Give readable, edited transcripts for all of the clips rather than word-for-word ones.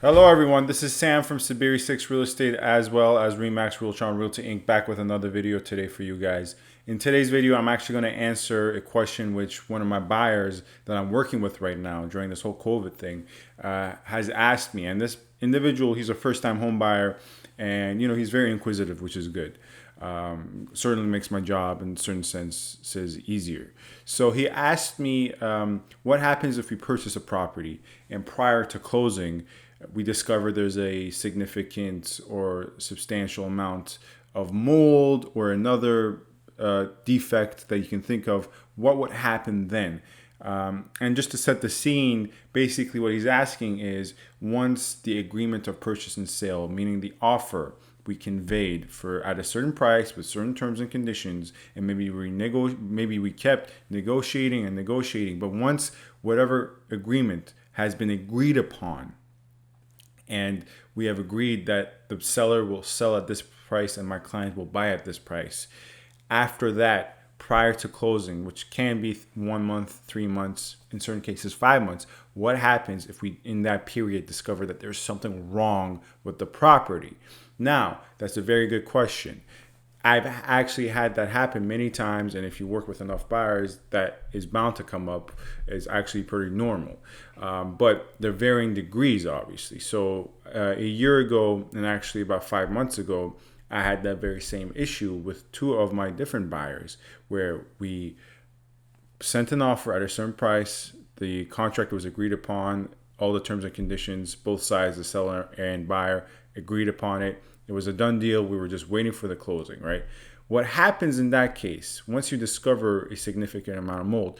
Hello everyone, this is Sam from SaberiSixRealEstate as well as Remax Realtron Realty Inc. back with another video today for you guys. In today's video, I'm actually going to answer a question which one of my buyers that I'm working with right now during this whole COVID thing has asked me. And this individual, he's a first-time home buyer, and he's very inquisitive, which is good. Certainly makes my job in a certain sense easier. So he asked me, what happens if we purchase a property and prior to closing, we discover there's a significant or substantial amount of mold or another defect that you can think of. What would happen then? And just to set the scene, basically what he's asking is, once the agreement of purchase and sale, meaning the offer we conveyed for at a certain price with certain terms and conditions, and maybe we kept negotiating, but once whatever agreement has been agreed upon, and we have agreed that the seller will sell at this price and my client will buy at this price. After that, prior to closing, which can be 1 month, 3 months, in certain cases 5 months, what happens if we in that period discover that there's something wrong with the property? Now, that's a very good question. I've actually had that happen many times, and if you work with enough buyers, that is bound to come up. It's actually pretty normal, but they're varying degrees, obviously. So a year ago, and actually about 5 months ago, I had that very same issue with two of my different buyers, where we sent an offer at a certain price. The contract was agreed upon, all the terms and conditions, both sides, the seller and buyer, agreed upon it. It was a done deal. We were just waiting for the closing, right? What happens in that case, once you discover a significant amount of mold,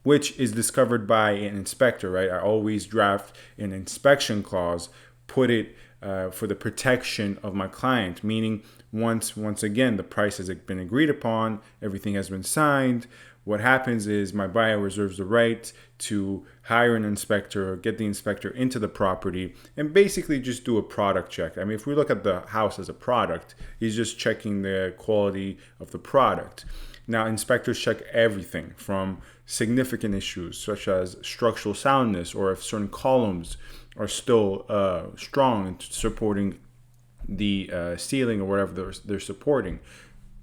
which is discovered by an inspector, right? I always draft an inspection clause, put it for the protection of my client, meaning once again, the price has been agreed upon, everything has been signed. What happens is my buyer reserves the right to hire an inspector or get the inspector into the property and basically just do a product check. I mean, if we look at the house as a product, he's just checking the quality of the product. Now, inspectors check everything from significant issues such as structural soundness, or if certain columns are still strong and supporting the ceiling or whatever they're supporting.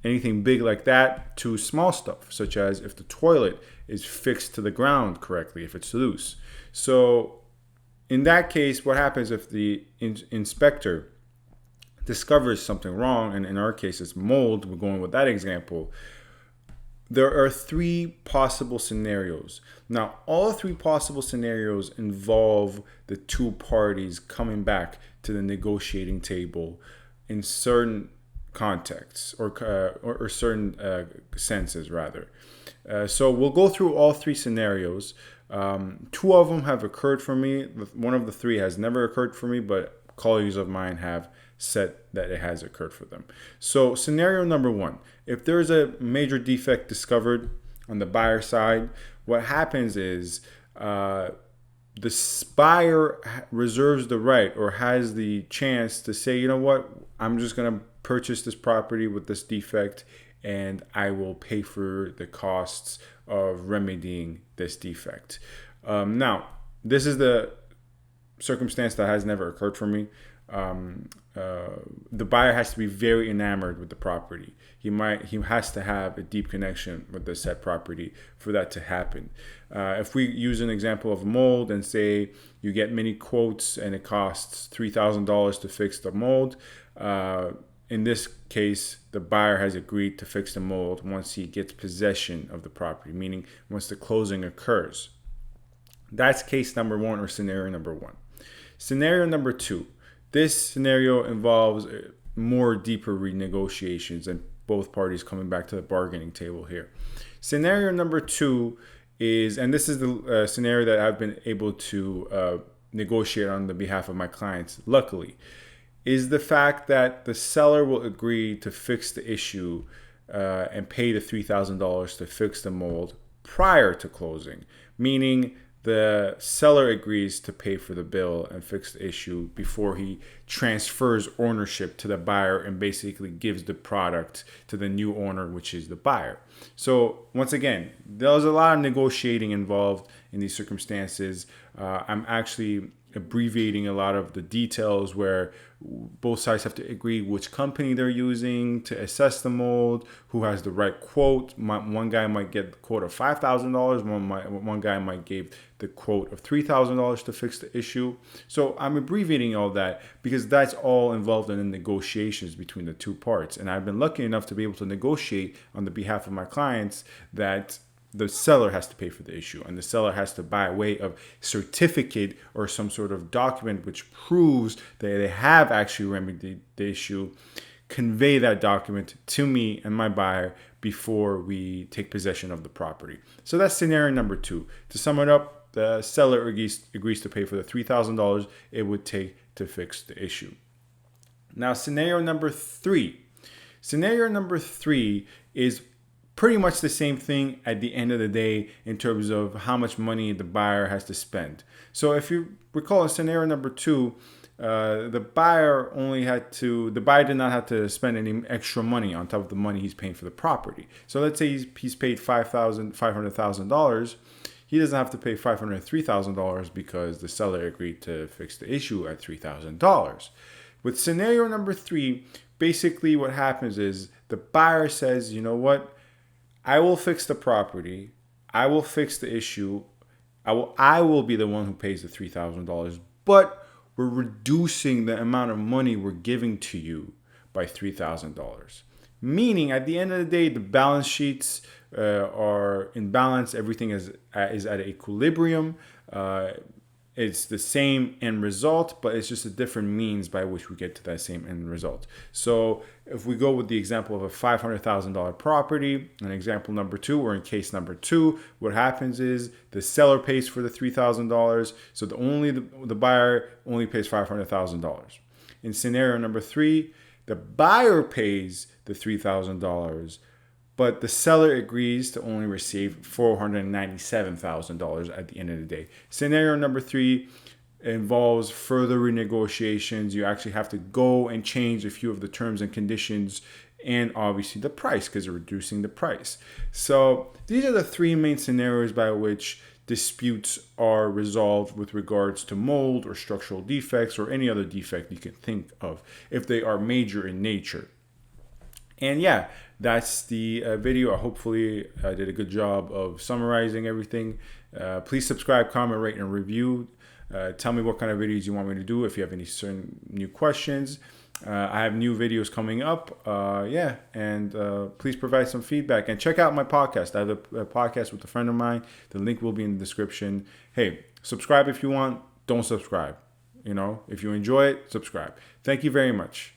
Anything big like that to small stuff, such as if the toilet is fixed to the ground correctly, if it's loose. So in that case, what happens if the inspector discovers something wrong, and in our case it's mold, we're going with that example, there are three possible scenarios. Now, all three possible scenarios involve the two parties coming back to the negotiating table in certain contexts or certain senses rather. So we'll go through all three scenarios. Two of them have occurred for me. One of the three has never occurred for me, but colleagues of mine have said that it has occurred for them. So scenario number one, if there's a major defect discovered on the buyer side, what happens is the buyer reserves the right or has the chance to say, you know what, I'm just going to purchase this property with this defect and I will pay for the costs of remedying this defect. Now, this is the circumstance that has never occurred for me. The buyer has to be very enamored with the property. He has to have a deep connection with the said property for that to happen. If we use an example of mold and say you get many quotes and it costs $3,000 to fix the mold, in this case, the buyer has agreed to fix the mold once he gets possession of the property, meaning once the closing occurs. That's case number one, or scenario number one. Scenario number two. This scenario involves more deeper renegotiations and both parties coming back to the bargaining table here. Scenario number two is, and this is the scenario that I've been able to negotiate on the behalf of my clients, luckily, is the fact that the seller will agree to fix the issue and pay the $3,000 to fix the mold prior to closing, meaning the seller agrees to pay for the bill and fix the issue before he transfers ownership to the buyer and basically gives the product to the new owner, which is the buyer. So once again, there's a lot of negotiating involved in these circumstances. I'm actually abbreviating a lot of the details where both sides have to agree which company they're using to assess the mold, who has the right quote. One guy might get the quote of $5,000. One guy might give the quote of $3,000 to fix the issue. So I'm abbreviating all that because that's all involved in the negotiations between the two parts. And I've been lucky enough to be able to negotiate on the behalf of my clients that the seller has to pay for the issue, and the seller has to, by way of certificate or some sort of document which proves that they have actually remedied the issue, convey that document to me and my buyer before we take possession of the property. So that's scenario number 2. To sum it up, the seller agrees to pay for the $3,000 it would take to fix the issue. Now, scenario number 3. Scenario number 3 is pretty much the same thing at the end of the day in terms of how much money the buyer has to spend. So if you recall in scenario number 2, the buyer did not have to spend any extra money on top of the money he's paying for the property. So let's say he's paid $500,000. He doesn't have to pay $503,000 because the seller agreed to fix the issue at $3,000. With scenario number 3, basically what happens is the buyer says, you know what? I will fix the property. I will fix the issue. I will be the one who pays the $3,000, but we're reducing the amount of money we're giving to you by $3,000. Meaning, at the end of the day, the balance sheets are in balance. Everything is at equilibrium. It's the same end result, but it's just a different means by which we get to that same end result. So if we go with the example of a $500,000 property, in example number 2, or in case number 2, what happens is the seller pays for the $3,000. So the buyer only pays $500,000. In scenario number 3, the buyer pays the $3,000, but the seller agrees to only receive $497,000 at the end of the day. Scenario number 3 involves further renegotiations. You actually have to go and change a few of the terms and conditions, and obviously the price, because you're reducing the price. So these are the 3 main scenarios by which disputes are resolved with regards to mold or structural defects or any other defect you can think of, if they are major in nature. And yeah, that's the video. Hopefully I did a good job of summarizing everything. Please subscribe, comment, rate, and review. Tell me what kind of videos you want me to do if you have any certain new questions. I have new videos coming up. And please provide some feedback. And check out my podcast. I have a podcast with a friend of mine. The link will be in the description. Hey, subscribe if you want. Don't subscribe. If you enjoy it, subscribe. Thank you very much.